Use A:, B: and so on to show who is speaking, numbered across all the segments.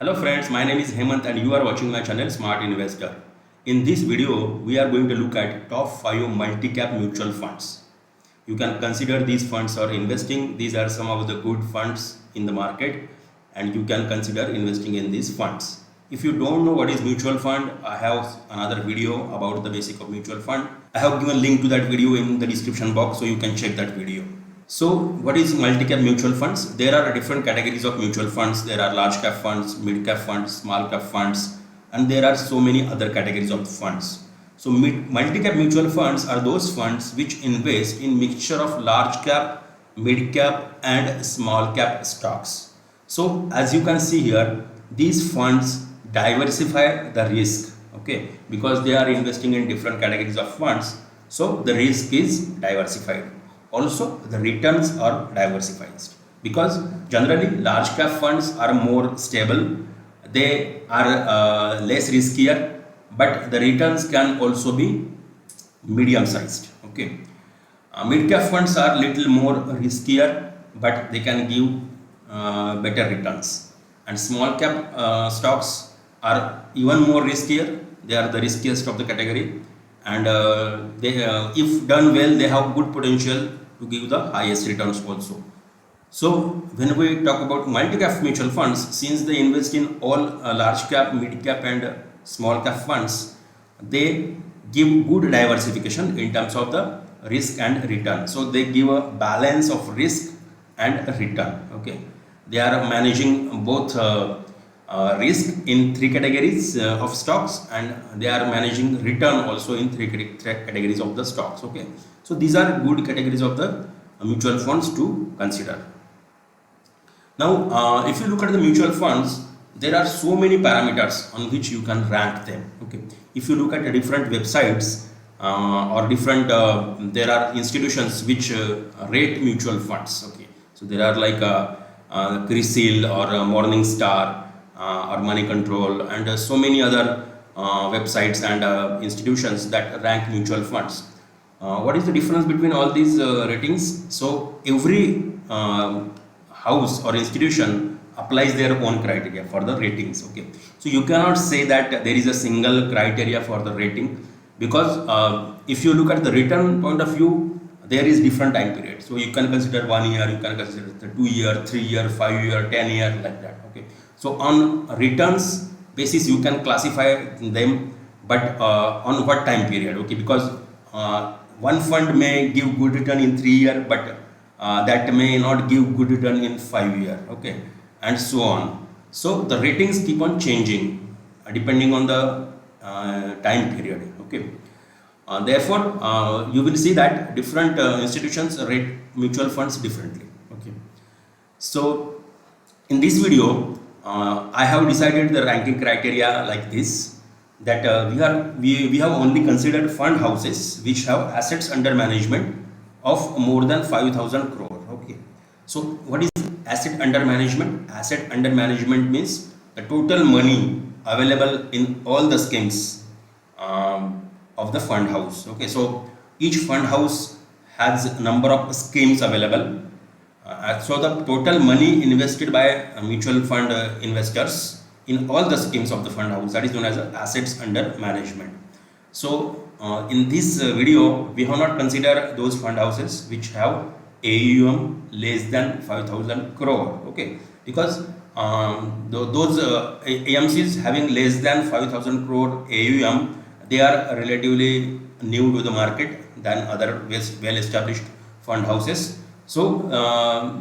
A: Hello friends, my name is Hemant and you are watching my channel Smart Investor. In this video, we are going to look at top 5 multi-cap mutual funds. You can consider these funds or investing. These are some of the good funds in the market and you can consider investing in these funds. If you don't know what is mutual fund, I have another video about the basic of mutual fund. I have given a link to that video in the description box so you can check that video. So what is multi-cap mutual funds? There are different categories of mutual funds. There are large cap funds, mid cap funds, small cap funds, and there are so many other categories of funds. So multi-cap mutual funds are those funds which invest in mixture of large cap, mid cap and small cap stocks. So as you can see here, these funds diversify the risk, okay, because they are investing in different categories of funds. So the risk is diversified. Also, the returns are diversified because generally large cap funds are more stable. They are less riskier, but the returns can also be medium sized. Okay, mid cap funds are little more riskier, but they can give better returns. And small cap stocks are even more riskier. They are the riskiest of the category, and if done well, they have good potential to give the highest returns also. So when we talk about multi-cap mutual funds, since they invest in all large cap, mid cap and small cap funds, they give good diversification in terms of the risk and return. So they give a balance of risk and return. Okay, they are managing both risk in three categories of stocks, and they are managing return also in three categories of the stocks. Okay, so these are good categories of the mutual funds to consider. Now if you look at the mutual funds, there are so many parameters on which you can rank them. Okay, if you look at the different websites or different there are institutions which rate mutual funds. Okay, so there are like CRISIL or Morningstar or Money Control and so many other websites and institutions that rank mutual funds. What is the difference between all these ratings? So every house or institution applies their own criteria for the ratings. Okay, so you cannot say that there is a single criteria for the rating, because if you look at the return point of view, there is different time period. So you can consider 1 year, you can consider the 2 year, 3 year, 5 year, 10 year, like that. Okay, so on returns basis you can classify them, but on what time period? Okay, because one fund may give good return in 3 year, but that may not give good return in 5 year. Okay, and so on. So the ratings keep on changing depending on the time period. Okay, therefore you will see that different institutions rate mutual funds differently. Okay, so in this video I have decided the ranking criteria like this, that we have only considered fund houses which have assets under management of more than 5,000 crore. Okay, so what is asset under management? Asset under management means the total money available in all the schemes of the fund house. Okay, so each fund house has a number of schemes available. So the total money invested by mutual fund investors in all the schemes of the fund house, that is known as assets under management. So in this video we have not considered those fund houses which have AUM less than 5,000 crore. Okay, because those AMCs having less than 5,000 crore AUM, they are relatively new to the market than other well established fund houses. So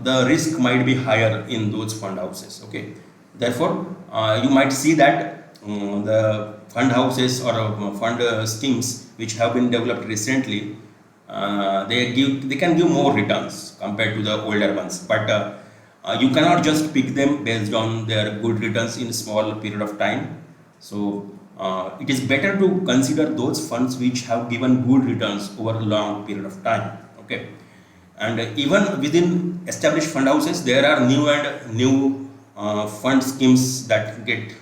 A: the risk might be higher in those fund houses. Okay, therefore you might see that the fund houses or fund schemes which have been developed recently, they can give more returns compared to the older ones, but you cannot just pick them based on their good returns in a small period of time. So it is better to consider those funds which have given good returns over a long period of time. Okay, and even within established fund houses there are new fund schemes that get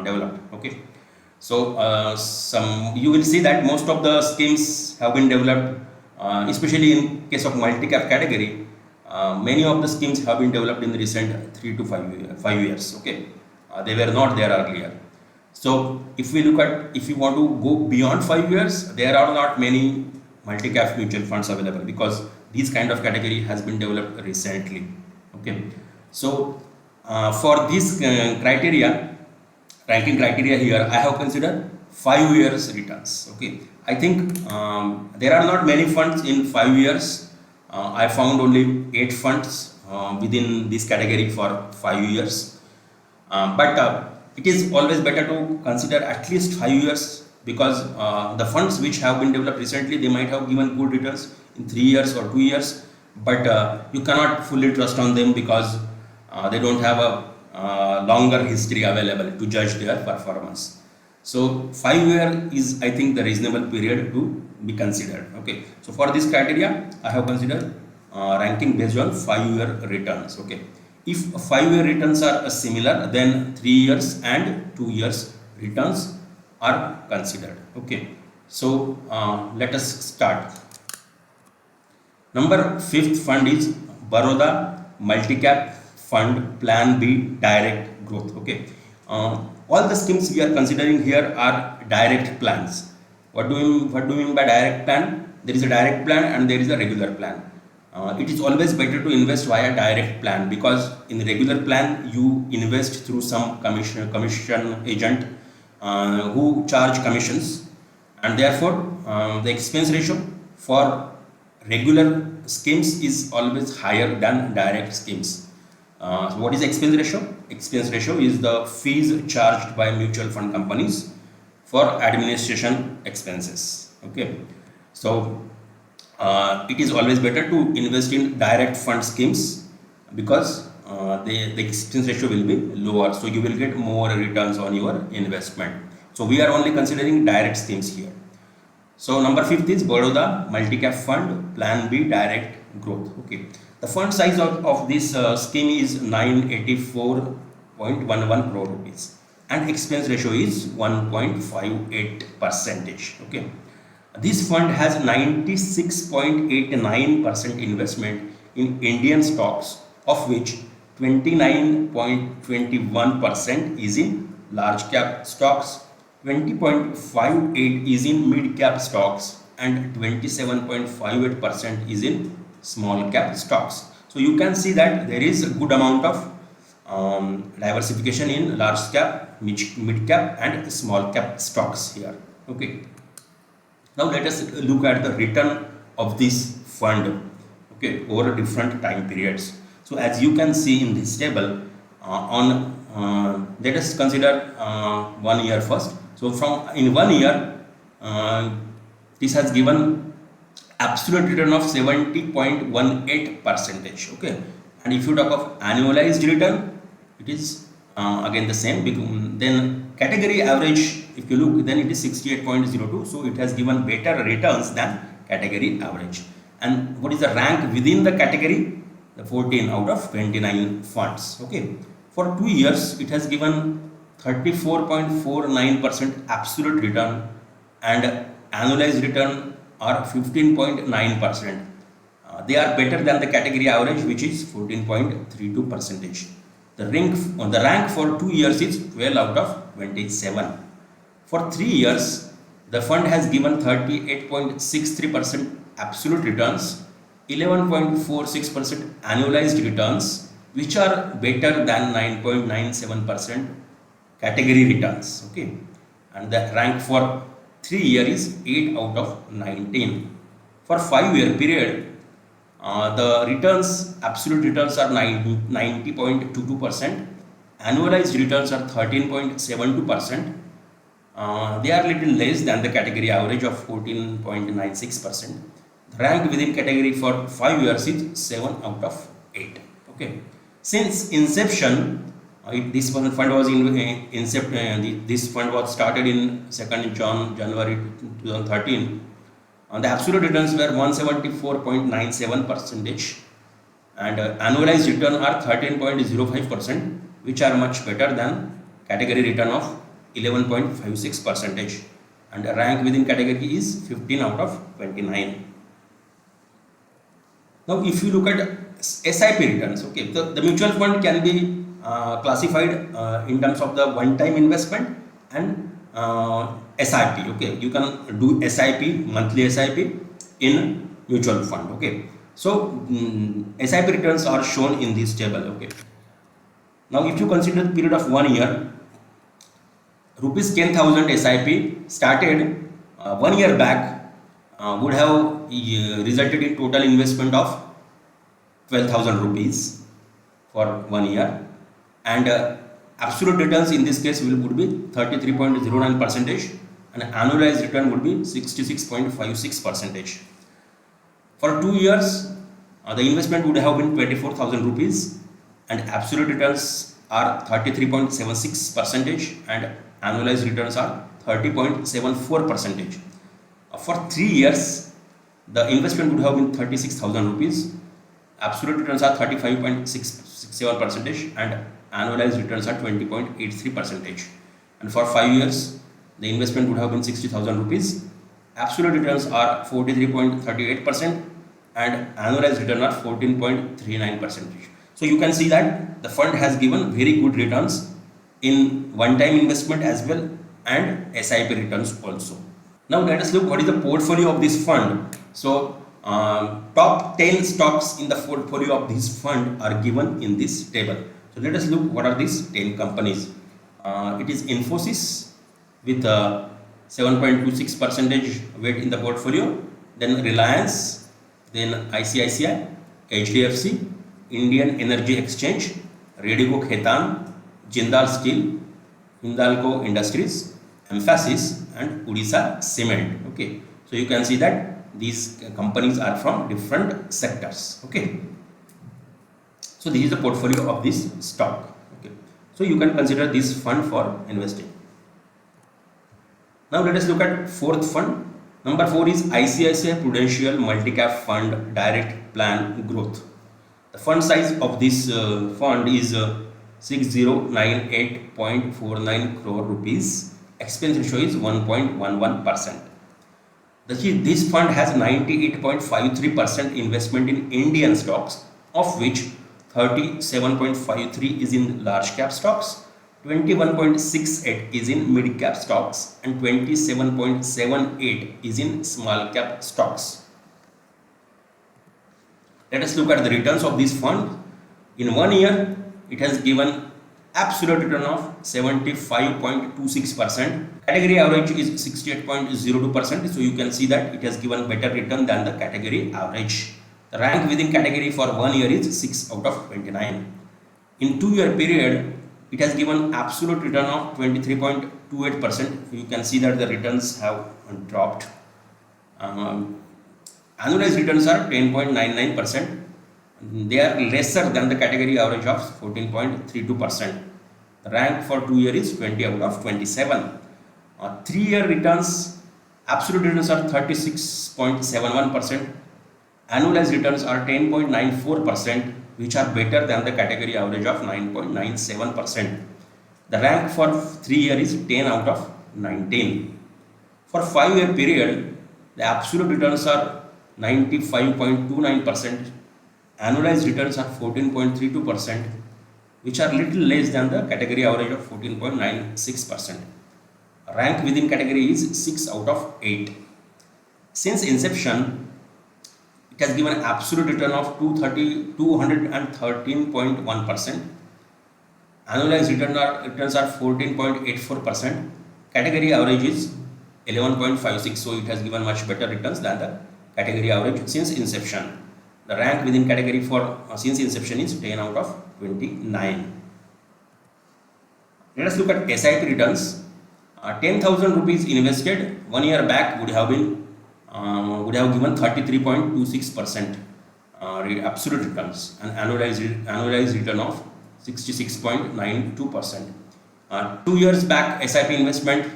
A: developed. Okay, so some you will see that most of the schemes have been developed, especially in case of multi-cap category. Many of the schemes have been developed in the recent 3 to 5 years. Okay, They were not there earlier. So if we look at, if you want to go beyond 5 years, there are not many multi-cap mutual funds available because this kind of category has been developed recently. Okay, so for this criteria, ranking criteria here, I have considered 5 years returns. Okay, I think there are not many funds in 5 years. I found only 8 funds within this category for 5 years. But it is always better to consider at least 5 years because the funds which have been developed recently, they might have given good returns in 3 years or 2 years, but you cannot fully trust on them because they don't have a longer history available to judge their performance. So 5 year is, I think, the reasonable period to be considered. Okay, so for this criteria, I have considered ranking based on 5 year returns. Okay, if 5 year returns are similar, then 3 years and 2 years returns are considered. Okay, so let us start. Number 5th fund is Baroda Multicap Fund Plan B Direct Growth. Okay, all the schemes we are considering here are direct plans. What do we mean by direct plan? There is a direct plan and there is a regular plan. It is always better to invest via direct plan because in the regular plan you invest through some commission agent who charge commissions, and therefore the expense ratio for regular schemes is always higher than direct schemes. So what is expense ratio? Expense ratio is the fees charged by mutual fund companies for administration expenses. Okay, so it is always better to invest in direct fund schemes because the expense ratio will be lower, so you will get more returns on your investment. So we are only considering direct schemes here. So number 5th is Baroda Multicap Fund Plan B Direct Growth. Okay, the fund size of this scheme is 984.11 crore rupees and expense ratio is 1.58 percentage. Okay, this fund has 96.89% investment in Indian stocks, of which 29.21% is in large cap stocks, 20.58 is in mid cap stocks, and 27.58% is in small cap stocks. So you can see that there is a good amount of diversification in large cap, mid cap, and small cap stocks here. Okay. Now let us look at the return of this fund, okay, over different time periods. So as you can see in this table, let us consider 1 year first. So from in 1 year, this has given absolute return of 70.18 percentage. Okay, and if you talk of annualized return, it is again the same. Then category average, if you look, then it is 68.02. So it has given better returns than category average. And what is the rank within the category? The 14 out of 29 funds. Okay, for 2 years it has given 34.49% absolute return and annualized return are 15.9%. They are better than the category average, which is 14.32 percentage. The rank for 2 years is 12 out of 27. For 3 years, the fund has given 38.63% absolute returns, 11.46% annualized returns, which are better than 9.97% category returns. Okay, and the rank for 3 years is 8 out of 19. For 5 year period, the returns, absolute returns are 90.22%, annualized returns are 13.72%. They are little less than the category average of 14.96%. The rank within category for 5 years is 7 out of 8. Okay, since inception, this fund was this fund was started in 2nd January 2013. The absolute returns were 174.97% and annualized return are 13.05%, which are much better than category return of 11.56%, and rank within category is 15 out of 29. Now if you look at SIP returns, okay, the mutual fund can be classified in terms of the one-time investment and SIP. Okay, you can do SIP, monthly SIP in mutual fund. Okay, so SIP returns are shown in this table. Okay, now if you consider the period of 1 year, rupees 10,000 SIP started 1 year back would have resulted in total investment of 12,000 rupees for 1 year, and absolute returns in this case would be 33.09 percentage, and annualized return would be 66.56 percentage. For 2 years, the investment would have been 24,000 rupees, and absolute returns are 33.76 percentage, and annualized returns are 30.74 percentage. For 3 years, the investment would have been 36,000 rupees, absolute returns are 35.67 percentage, and annualized returns are 20.83 percentage. And for 5 years, the investment would have been 60,000 rupees, absolute returns are 43.38%, and annualized return are 14.39 percentage. So you can see that the fund has given very good returns in one-time investment as well, and SIP returns also. Now let us look what is the portfolio of this fund. So top 10 stocks in the portfolio of this fund are given in this table. So let us look what are these 10 companies. It is Infosys with 7.26 percentage weight in the portfolio, then Reliance, then ICICI, HDFC, Indian Energy Exchange, Radico Khaitan, Jindal Steel, Hindalco Industries, Emphasis, and Odisha Cement. Okay, so you can see that these companies are from different sectors. Okay, so this is the portfolio of this stock. Okay, so you can consider this fund for investing. Now let us look at fourth fund. Number 4 is ICICI Prudential Multicap Fund Direct Plan Growth. The fund size of this fund is 6098.49 crore rupees. Expense ratio is 1.11%. This fund has 98.53% investment in Indian stocks, of which 37.53 is in large cap stocks, 21.68 is in mid cap stocks, and 27.78 is in small cap stocks. Let us look at the returns of this fund. In 1 year, it has given absolute return of 75.26%. Category average is 68.02%. So you can see that it has given better return than the category average. The rank within category for 1 year is 6 out of 29. In 2-year period, it has given absolute return of 23.28%. You can see that the returns have dropped. Annualized returns are 10.99%. They are lesser than the category average of 14.32%. The rank for 2 year is 20 out of 27. 3-year returns, absolute returns are 36.71%. Annualized returns are 10.94%, which are better than the category average of 9.97%. The rank for 3 year is 10 out of 19. For 5-year period, the absolute returns are 95.29%. Annualized returns are 14.32%, which are little less than the category average of 14.96%. Rank within category is 6 out of 8. Since inception, it has given absolute return of 213.1%. Annualized returns are 14.84%. Category average is 11.56. So it has given much better returns than the category average since inception. The rank within category for since inception is 10 out of 29. Let us look at SIP returns. 10,000 rupees invested 1 year back would have given 33.26% absolute returns, and annualized return of 66.92%. 2 years back, SIP investment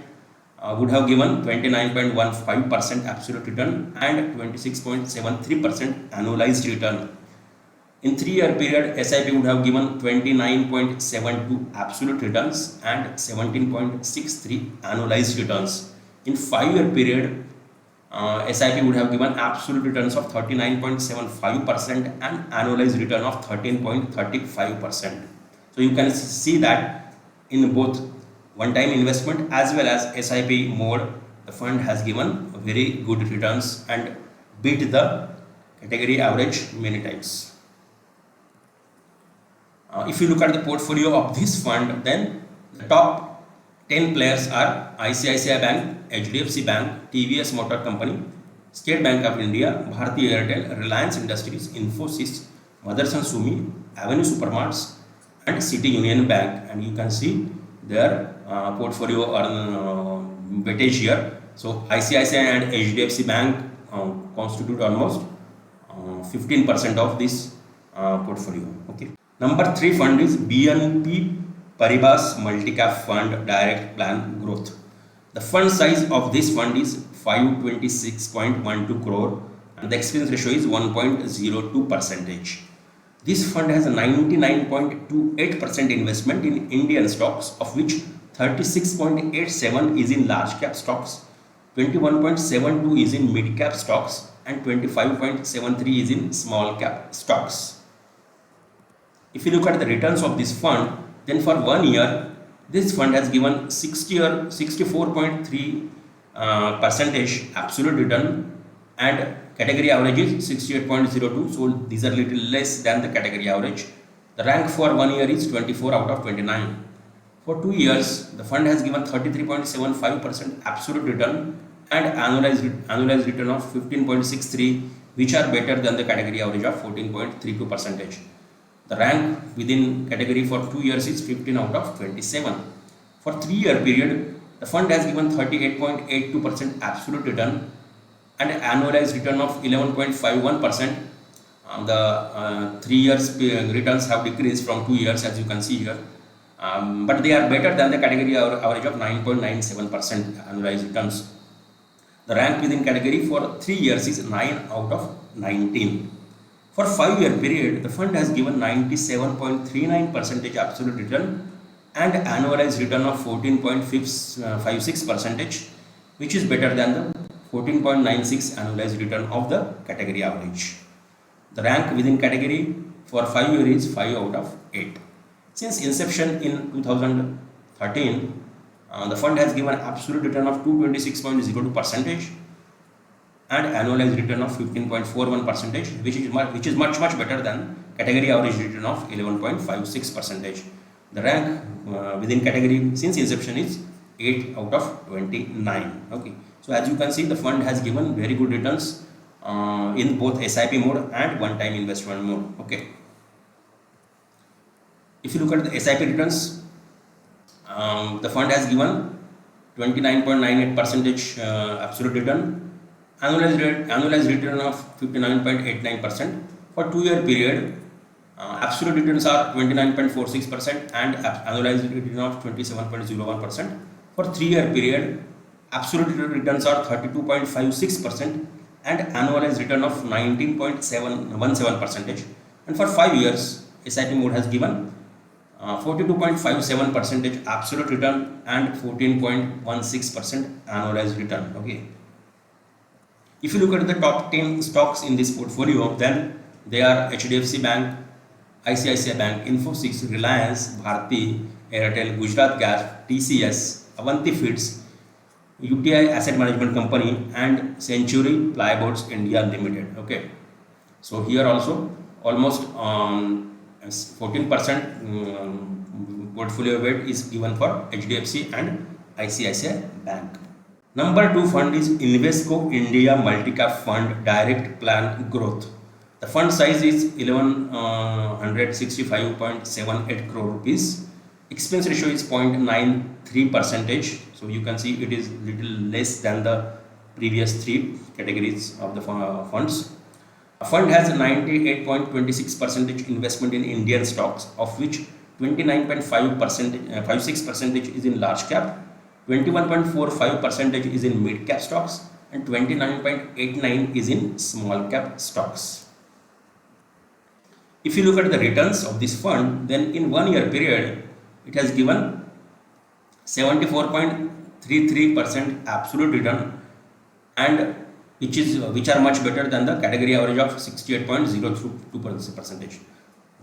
A: would have given 29.15% absolute return and 26.73% annualized return. In 3-year period, SIP would have given 29.72 absolute returns and 17.63 annualized returns. In 5-year period, SIP would have given absolute returns of 39.75% and annualized return of 13.35%. So So you can see that in both one-time investment as well as SIP mode, the fund has given very good returns and beat the category average many times. If you look at the portfolio of this fund, then the top 10 players are ICICI Bank, HDFC Bank, TVS Motor Company, State Bank of India, Bharti Airtel, Reliance Industries, Infosys, Motherson Sumi, Avenue Supermarts, and City Union Bank. And you can see their portfolio weightage here. So ICICI and HDFC Bank constitute almost 15% of this portfolio. Okay. Number 3 fund is BNP Paribas Multicap Fund Direct Plan Growth. The fund size of this fund is 526.12 crore and the expense ratio is 1.02 percentage. This fund has a 99.28% investment in Indian stocks, of which 36.87 is in large cap stocks, 21.72 is in mid cap stocks, and 25.73 is in small cap stocks. If you look at the returns of this fund, then for 1 year, this fund has given 64.3 percentage absolute return and category average is 68.02. So these are little less than the category average. The rank for 1 year is 24 out of 29. For 2 years, the fund has given 33.75% absolute return and annualized return of 15.63, which are better than the category average of 14.32 percentage. The rank within category for 2 years is 15 out of 27. For 3-year period, the fund has given 38.82% absolute return and annualized return of 11.51%. The 3 years returns have decreased from 2 years, as you can see here, but they are better than the category average of 9.97% annualized returns. The rank within category for 3 years is 9 out of 19. For 5-year period, the fund has given 97.39% absolute return and annualized return of 14.56%, which is better than the 14.96 annualized return of the category average. The rank within category for 5 years is 5 out of 8. Since inception in 2013, the fund has given absolute return of 226.02% and annualized return of 15.41%, which is much better than category average return of 11.56%. The rank within category since inception is 8 out of 29. Okay, so as you can see, the fund has given very good returns in both SIP mode and one-time investment mode. Okay, if you look at the SIP returns, the fund has given 29.98% absolute return, annualized return of 59.89%. For 2-year period, absolute returns are 29.46% and annualized return of 27.01%. For 3-year period, absolute returns are 32.56% and annualized return of 19.17%. And for 5 years, SIP mode has given 42.57% absolute return and 14.16% annualized return. Okay. If you look at the top 10 stocks in this portfolio, then they are HDFC Bank, ICICI Bank, Infosys, Reliance, Bharti Airtel, Gujarat Gas, TCS, Avanti Feeds, UTI Asset Management Company, and Century Plyboards India Limited. Okay, so here also almost 14% portfolio weight is given for HDFC and ICICI Bank. Number 2 fund is Invesco India Multicap Fund Direct Plan Growth. The fund size is 1165.78 crore rupees. Expense ratio is 0.93%. So you can see it is little less than the previous 3 categories of the funds. A fund has 98.26% investment in Indian stocks, of which 29.56% is in large cap, 21.45% is in mid cap stocks, and 29.89 is in small cap stocks. If you look at the returns of this fund, then in 1 year period, it has given 74.33% absolute return, and which are much better than the category average of 68.02%.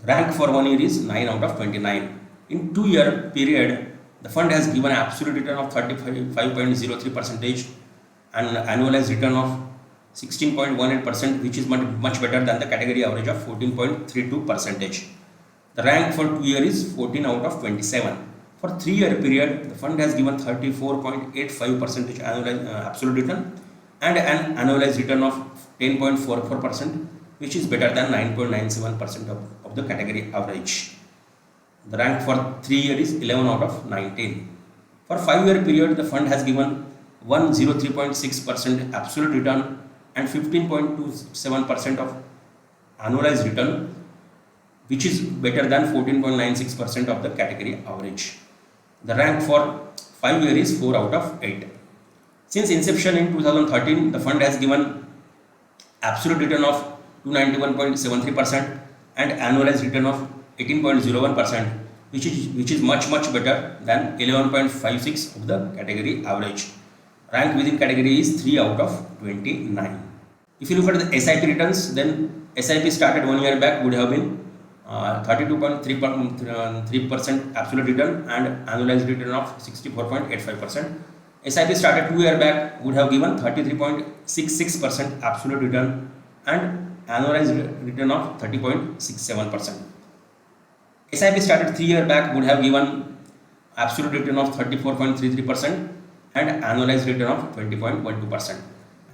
A: Rank for 1 year is 9 out of 29. In 2-year period, the fund has given absolute return of 35.03 percentage and annualized return of 16.18%, which is much better than the category average of 14.32 percentage. The rank for 2 year is 14 out of 27. For 3-year period, the fund has given 34.85 percentage absolute return and an annualized return of 10.44%, which is better than 9.97% of the category average. The rank for 3 year is 11 out of 19. For 5-year period, the fund has given 103.6% absolute return and 15.27% of annualized return, which is better than 14.96% of the category average. The rank for 5 year is 4 out of 8. Since inception in 2013, the fund has given absolute return of 291.73% and annualized return of 18.01%, which is much better than 11.56 of the category average. Rank within category is 3 out of 29. If you look at the SIP returns, then SIP started 1 year back would have been 32.3% absolute return and annualized return of 64.85%. SIP started 2 year back would have given 33.66% absolute return and annualized return of 30.67%. SIP started 3 year back would have given absolute return of 34.33% and annualized return of 20.12%.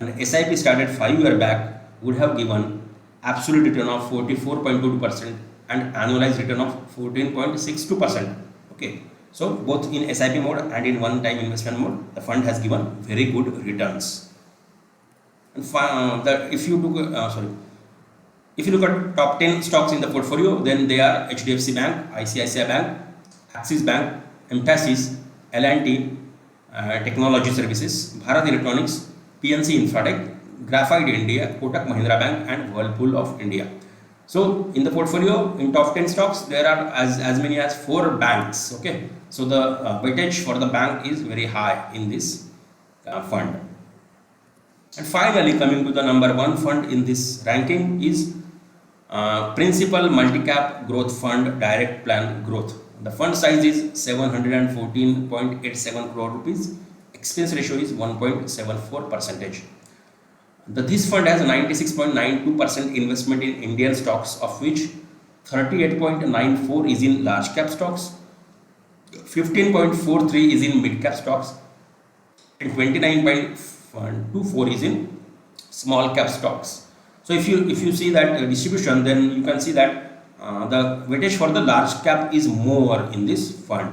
A: And SIP started 5 year back would have given absolute return of 44.22% and annualized return of 14.62%. Okay, so both in SIP mode and in one-time investment mode, the fund has given very good returns. And if you look at top 10 stocks in the portfolio, then they are HDFC Bank, ICICI Bank, Axis Bank, Mphasis, L&T Technology Services, Bharat Electronics, PNC Infratech, Graphite India, Kotak Mahindra Bank, and Whirlpool of India. So in the portfolio, in top 10 stocks, there are as many as 4 banks. Okay, so the weightage for the bank is very high in this fund. And finally, coming to the number 1 fund in this ranking is Principal Multi-Cap Growth Fund Direct Plan Growth. The fund size is 714.87 crore rupees. Expense ratio is 1.74%. This fund has 96.92% investment in Indian stocks, of which 38.94 is in large cap stocks, 15.43 is in mid cap stocks, and 29.24 is in small cap stocks. So if you see that distribution, then you can see that the weightage for the large cap is more in this fund,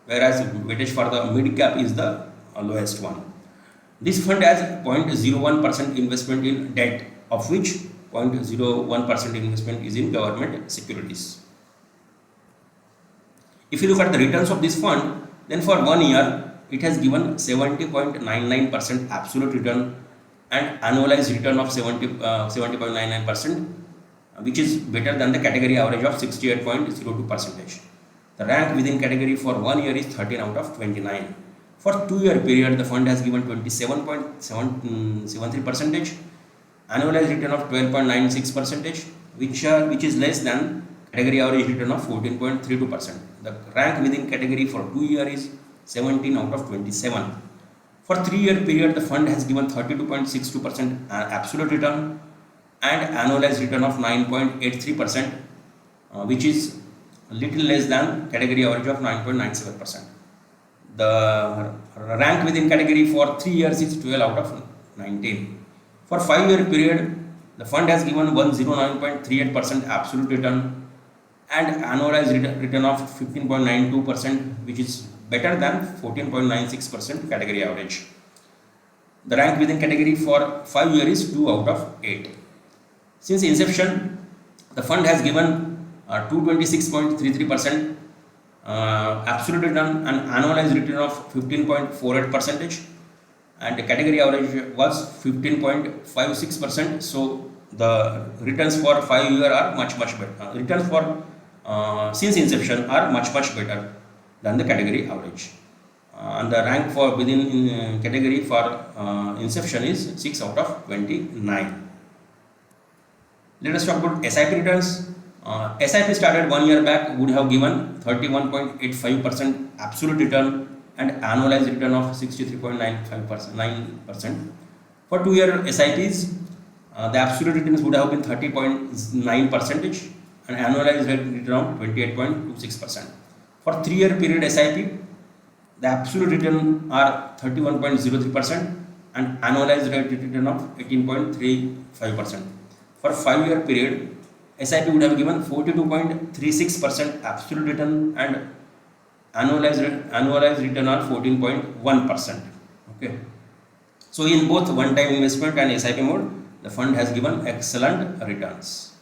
A: whereas weightage for the mid cap is the lowest one. This fund has 0.01% investment in debt, of which 0.01% investment is in government securities. If you look at the returns of this fund, then for 1 year it has given 70.99% absolute return and annualized return of 70.99%, which is better than the category average of 68.02%. The rank within category for 1 year is 13 out of 29. For 2-year period, the fund has given 27.73%, annualized return of 12.96%, which is less than category average return of 14.32%. The rank within category for 2 year is 17 out of 27. For 3-year period, the fund has given 32.62% absolute return and annualized return of 9.83%, which is a little less than category average of 9.97%. The rank within category for 3 years is 12 out of 19. For 5-year period, the fund has given 109.38% absolute return and annualized return of 15.92%, which is better than 14.96% category average. The rank within category for 5 years is 2 out of 8. Since inception, the fund has given 226.33% absolute return and annualized return of 15.48%, and the category average was 15.56%. So the returns for 5 year are much better. Returns for since inception are much better than the category average. And the rank for within category for inception is 6 out of 29. Let us talk about SIP returns. SIP started 1 year back would have given 31.85% absolute return and annualized return of 63.95%. For 2 year SIPs, the absolute returns would have been 30.9% and annualized return of 28.26%. For 3 year period SIP, the absolute return are 31.03% and annualized rate return of 18.35%. For 5 year period, SIP would have given 42.36% absolute return and annualized return of 14.1%. Okay. So in both one-time investment and SIP mode, the fund has given excellent returns.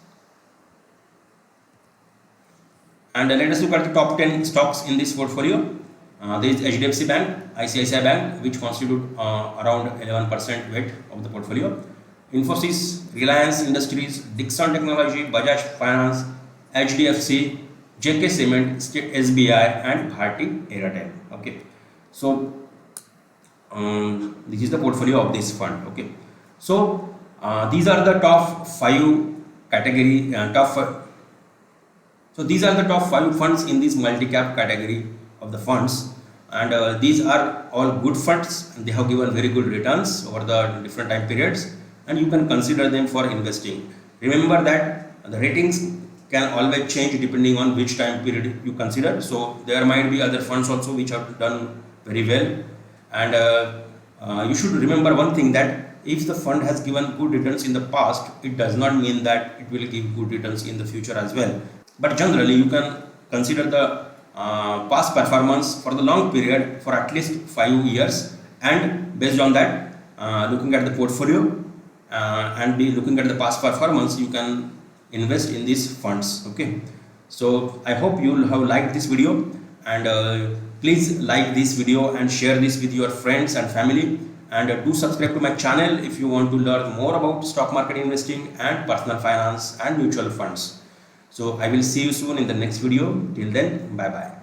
A: And let us look at the top 10 stocks in this portfolio. There is HDFC Bank, ICICI Bank, which constitute around 11% weight of the portfolio. Infosys, Reliance Industries, Dixon Technology, Bajaj Finance, HDFC, JK Cement, SBI, and Bharti Airtel. Okay, so this is the portfolio of this fund. Okay, so these are the top 5 category. So these are the top 5 funds in this multi-cap category of the funds, and these are all good funds and they have given very good returns over the different time periods, and you can consider them for investing. Remember that the ratings can always change depending on which time period you consider. So there might be other funds also which have done very well, and you should remember one thing, that if the fund has given good returns in the past, it does not mean that it will give good returns in the future as well. But generally you can consider the past performance for the long period for at least 5 years, and based on that, looking at the portfolio and be looking at the past performance, you can invest in these funds. Okay, so I hope you will have liked this video, and please like this video and share this with your friends and family, and do subscribe to my channel if you want to learn more about stock market investing and personal finance and mutual funds. So I will see you soon in the next video. Till then, bye bye.